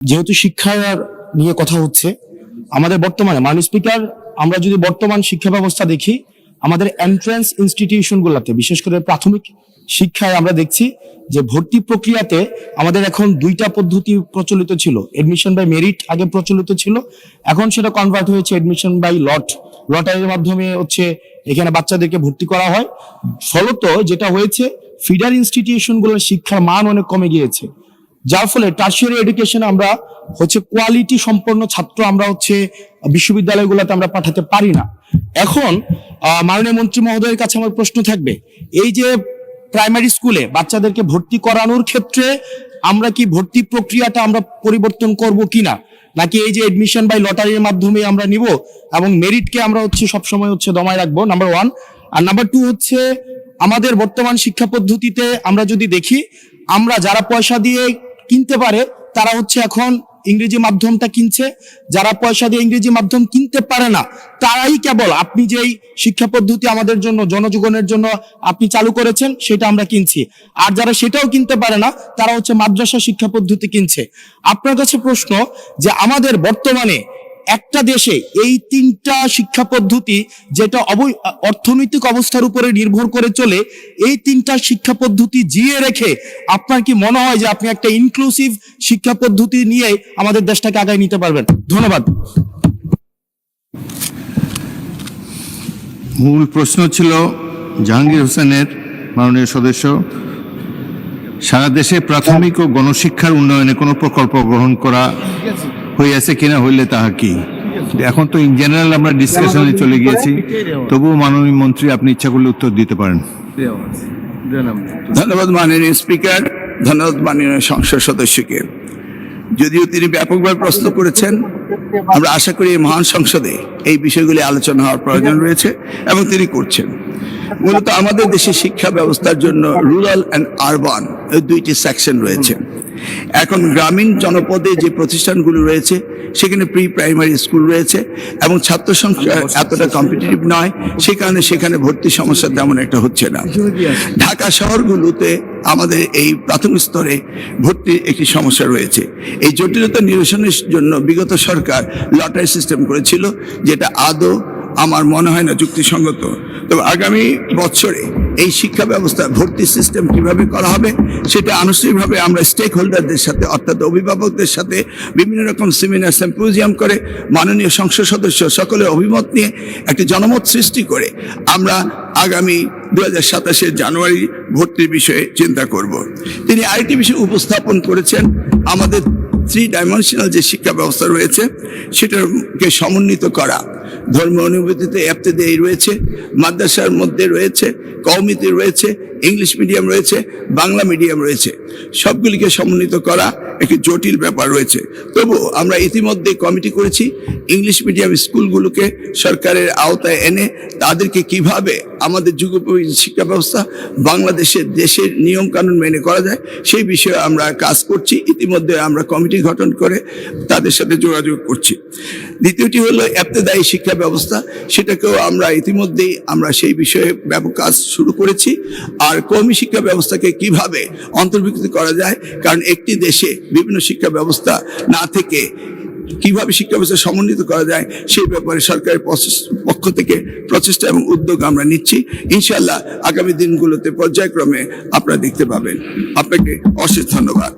যেহেতু শিক্ষার নিয়ে কথা হচ্ছে, আমাদের বর্তমানে মাননীয় স্পিকার, আমরা যদি বর্তমান শিক্ষা ব্যবস্থা দেখি, আমাদের এন্ট্রান্স ইনস্টিটিউশনগুলোতে বিশেষ করে প্রাথমিক শিক্ষায় আমরা দেখছি যে ভর্তি প্রক্রিয়াতে আমাদের এখন দুইটা পদ্ধতি প্রচলিত ছিল। এডমিশন বাই মেরিট আগে প্রচলিত ছিল, এখন সেটা কনভার্ট হয়েছে এডমিশন বাই লটারির মাধ্যমে হচ্ছে এখানে বাচ্চাদেরকে ভর্তি করা হয়। ফলত যেটা হয়েছে, ফিডার ইনস্টিটিউশনগুলোর শিক্ষার মান অনেক কমে গিয়েছে, যার ফলে টারশিয়ারি এডুকেশন আমরা হচ্ছে কোয়ালিটি সম্পন্ন ছাত্র আমরা হচ্ছে বিশ্ববিদ্যালয়গুলোতে আমরা পাঠাতে পারি না। এখন মাননীয় মন্ত্রী মহোদয়ের কাছে আমার প্রশ্ন থাকবে, এই যে প্রাইমারি স্কুলে বাচ্চাদেরকে ভর্তি করানোর ক্ষেত্রে আমরা কি ভর্তি প্রক্রিয়াটা আমরা পরিবর্তন করব কিনা, নাকি এই যে এডমিশন বাই লটারির মাধ্যমে আমরা নিব এবং মেরিটকে আমরা হচ্ছে সবসময় হচ্ছে দমায় রাখবো, নাম্বার 1। আর নাম্বার 2 হচ্ছে আমাদের বর্তমান শিক্ষা পদ্ধতিতে আমরা যদি দেখি, আমরা যারা পয়সা দিয়ে কিনতে পারে তারা হচ্ছে এখন ইংরেজি মাধ্যমটা কিনছে, যারা পয়সা দিয়ে ইংরেজি মাধ্যম কিনতে পারে না তারাই কেবল আপনি যেই শিক্ষা পদ্ধতি আমাদের জন্য জনজীবনের জন্য আপনি চালু করেছেন সেটা আমরা কিনছি, আর যারা সেটাও কিনতে পারে না তারা হচ্ছে মাদ্রাসা শিক্ষা পদ্ধতি কিনছে। আপনার কাছে প্রশ্ন যে আমাদের বর্তমানে একটা দেশে এই তিনটা শিক্ষা পদ্ধতি যেটা অর্থনৈতিক অবস্থার উপরে নির্ভর করে চলে, এই তিনটা শিক্ষা পদ্ধতি জিয়ে রেখে আপনার কি মনে হয় যে আপনি একটা ইনক্লুসিভ শিক্ষা পদ্ধতি নিয়ে আমাদের দেশটাকে আগায় নিতে পারবেন? ধন্যবাদ। মূল প্রশ্ন ছিল জাহাঙ্গীর হোসেনের, মাননীয় সদস্য, সারা দেশে প্রাথমিক ও গণশিক্ষার উন্নয়নে কোনো প্রকল্প গ্রহণ করা হইয়াছে কিনা, হইলে তাহা কি? এখন তো ইন জেনারেল আমরা ডিসকাশনে চলে গিয়েছি, তবুও মাননীয় মন্ত্রী আপনি ইচ্ছা করলে উত্তর দিতে পারেন। ধন্যবাদ মাননীয় স্পিকার, ধন্যবাদ মাননীয় সংসদ সদস্যকে। যদিও তিনি ব্যাপকভাবে প্রশ্ন করেছেন, আমরা আশা করি এই মহান সংসদে এই বিষয়গুলি আলোচনা হওয়ার প্রয়োজন রয়েছে এবং তিনি করছেন। মূলত আমাদের দেশে শিক্ষা ব্যবস্থার জন্য রুরাল অ্যান্ড আরবান এই দুইটি সেকশন রয়েছে। এখন গ্রামীণ জনপদে যে প্রতিষ্ঠানগুলো রয়েছে সেখানে প্রি প্রাইমারি স্কুল রয়েছে এবং ছাত্র সংখ্যা এতটা কম্পিটিটিভ নয়, সে কারণে সেখানে ভর্তি সমস্যা তেমন একটা হচ্ছে না। ঢাকা শহরগুলোতে আমাদের এই প্রাথমিক স্তরে ভর্তির একটি সমস্যা রয়েছে। এই জটিলতা নিরসনের জন্য বিগত সরকার লটারি সিস্টেম করেছিল, যেটা আদৌ আমার মনে হয় না যুক্তিসঙ্গত। তবে আগামী বছরে এই শিক্ষা ব্যবস্থা ভর্তি সিস্টেম কিভাবে করা হবে সেটা আনুষ্ঠানিকভাবে আমরা স্টেক হোল্ডারদের সাথে, অর্থাৎ অভিভাবকদের সাথে বিভিন্ন রকম সেমিনার সিম্পোজিয়াম করে মাননীয় সংসদ সদস্য সকলের অভিমত নিয়ে একটি জনমত সৃষ্টি করে আমরা আগামী 2027 জানুয়ারি ভর্তির বিষয়ে চিন্তা করব। তিনি আরেকটি বিষয় উপস্থাপন করেছেন, আমাদের 3 ডাইমেনশনাল যে শিক্ষা ব্যবস্থা রয়েছে সেটাকে সমন্বিত করা। ধর্মীয় অনুভূতিতে ইবতেদায়ী রয়েছে, মাদ্রাসার মধ্যে রয়েছে, কওমিতে রয়েছে, ইংলিশ মিডিয়াম রয়েছে, বাংলা মিডিয়াম রয়েছে, সবগুলিকে সমন্বিত করা একটি জটিল ব্যাপার রয়েছে। তবু আমরা ইতিমধ্যে কমিটি করেছি ইংলিশ মিডিয়াম স্কুলগুলোকে সরকারের আওতায় এনে তাদেরকে কিভাবে আমাদের যুগোপযোগী শিক্ষা ব্যবস্থা বাংলাদেশের দেশের নিয়ম কানুন মেনে করা যায় সেই বিষয়ে আমরা কাজ করছি। ইতিমধ্যে আমরা কমিটি গঠন করে তাদের সাথে যোগাযোগ করছি। দ্বিতীয়টি হলো ইবতেদায়ী শিক্ষা ব্যবস্থা, সেটাকেও আমরা ইতিমধ্যেই আমরা সেই বিষয়ে ব্যাপক কাজ শুরু করেছি। আর কওমি শিক্ষা ব্যবস্থাকে কিভাবে অন্তর্ভুক্ত করা যায়, কারণ একটি দেশে বিভিন্ন শিক্ষা ব্যবস্থা না থেকে কিভাবে শিক্ষা ব্যবস্থা সমন্বিত করা যায় সেই ব্যাপারে সরকারের পক্ষ থেকে প্রচেষ্টা এবং উদ্যোগ আমরা নিচ্ছি। ইনশাআল্লাহ আগামী দিনগুলোতে পর্যায়ক্রমে আপনারা দেখতে পাবেন। আপনাকে অশেষ ধন্যবাদ।